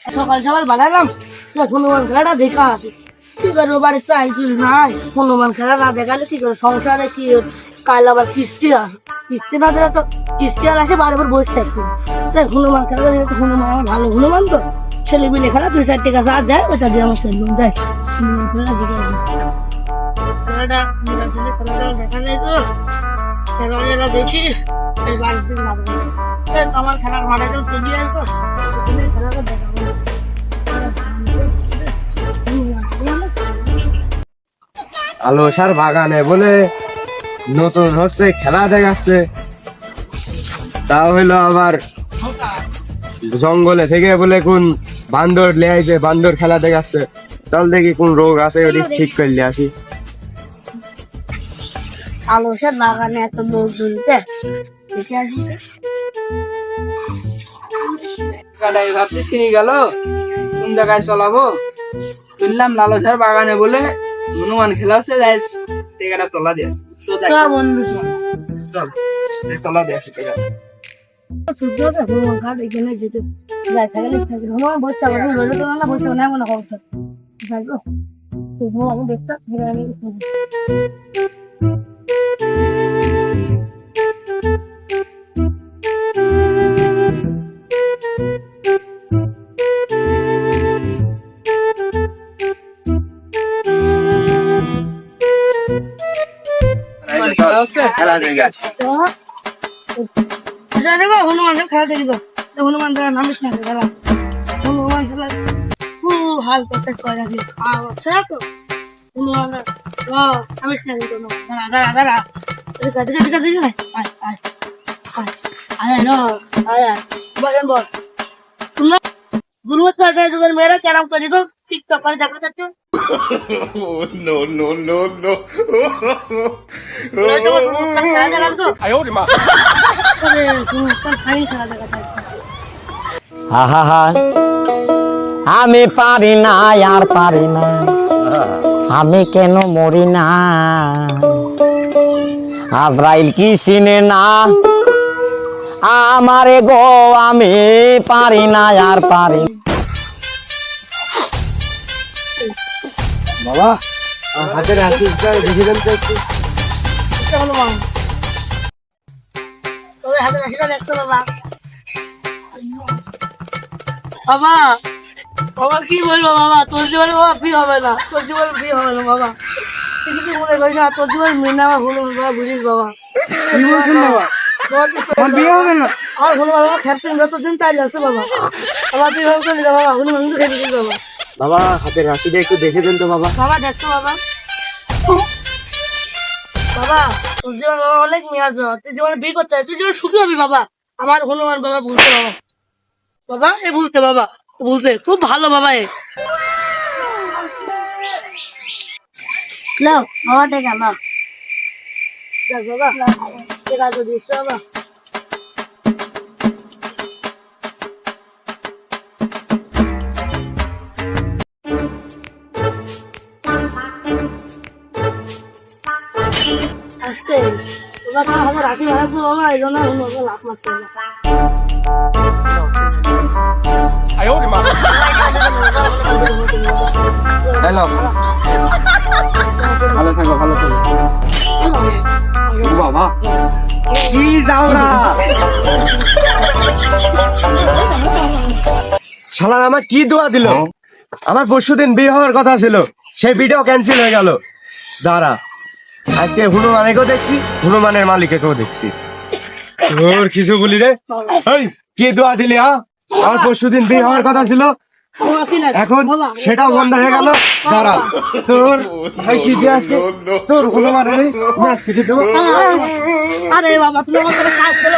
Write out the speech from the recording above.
সকাল সকাল বানালাম হনুমান খেলাটা দেখা আছে কি করবো বাড়ির চাইছিল নাই হনুমান খেলা না দেখালে কি করে সংসারে কি কাল আবার কিস্তি আছে কিস্তি না দিলে তো কিস্তি আর আসে বারবার বসে থাকবে দেখ হনুমান খেলা দিলে তো হনুমান আমার ভালো হনুমান তো ছেলে মিলে খেলা 2-4 টাকা যা যায় ওটা দিয়ে আমার সেলুন দেখ হনুমান খেলা দেখে খেলাটা হনুমান ছেলে খেলাটা দেখা যায় তো খেলা দেখি বাড়িতে আমার খেলার মাঠে তো চলে আসতো খেলাটা দেখাবো আলোসার বাগানে বলে নতুন হচ্ছে খেলা দেখাচ্ছে তা হইলো আবার জঙ্গলে থেকে বলে কোন বান্দর লেয়াইছে বান্দর খেলা দেখাচ্ছে চল দেখি কোন রোগ আছে ওটি ঠিক করলে আসি আলোসার বাগানে এত লোক জড়িতে ভাবছি চিনি গেল কোন জায়গায় চলাবো শুনলাম লালসার বাগানে বলে হনুমান খেলা আছে টেকাটা চলা দিয়ে বন্ধু চল চলা দিয়ে আসি টেকা সূর্যটা হনুমান ঘাট এখানে যেতে যাই থাকলে থাকে হনুমান বলছে আমার বলে তো না বলছে না মনে করছে যাইবো তো আমি দেখতে খেলা দেখে আসি হনুমানের খেলা দেখি তো হনুমান খেলা নামিস না খেলা হনুমান খেলা খুব হাল করতে করে আছে তো হনুমান নামিস না কিন্তু দাঁড়া দাঁড়া দেখা দেখি না আয় নো আয় বল তোমরা গুরুত্ব কাটে যখন মেয়েরা ক্যারাম করে তো টিকটক করে দেখা যাচ্ছে no, no, no, no. খেলা দেখা তো Ay, oh, ma. ফাইন খেলা দেখা যাচ্ছে আহা আমি পারি না আর পারি না আমি কেন মরি না আজরাইল কি চিনে না আমারে গো আমি পারি না আর পারি বাবা হাতের হাসিটা দেখে দেন তো একটু হনুমান তবে হাতে রাখিটা দেখতো বাবা বাবা বাবা কি বলবো বাবা তোর জীবনে বাবা ফি হবে না তোর জীবনে ফি হবে না বাবা তুই কিছু মনে করিস না তোর জীবনে মেনে আমার হলো বাবা বুঝিস বাবা কি বলছেন বাবা আমার বিয়ে হবে না আর হলো বাবা খেতে যতদিন তাই আছে বাবা বাবা তুই ভাবে চলে যা বাবা হনুমান খেতে দিস বাবা বাবা হাতের হাসিটা একটু দেখে দেন তো বাবা বাবা দেখতো বাবা বাবা তোর জীবন বাবা অনেক মেয়ে আসবে তুই জীবনে বিয়ে করতে তুই জীবনে সুখী হবি বাবা আমার হনুমান বাবা বলছে বাবা বাবা এ বলছে বাবা বলছে খুব ভালো বাবা এ নাও বাবা টেকা নাও দেখ বাবা টেকা তো দিচ্ছে বাবা আস্তে বাবা তাহলে রাখি রাখবো বাবা এই জন্য লাভ মারতে Ay, oh, ma. হ্যালো ভালো থাকো ও বাবা কি যাওরা শালার আমার কি দোয়া দিল আমার পরশুদিন বিয়ে হওয়ার কথা ছিল সেই বিয়েটাও ক্যান্সেল হয়ে গেল দাঁড়া আজকে হনুমানেকেও দেখছি হনুমানের মালিকেকেও দেখছি ওর কিছু বলি রে এই কি দোয়া দিলি আমার পরশুদিন বিয়ে হওয়ার কথা ছিল এখন সেটাও বন্ধ হয়ে গেল দাঁড়া তোর তোর হনুমানের আরে বাবা তুমি আমার কাজ করো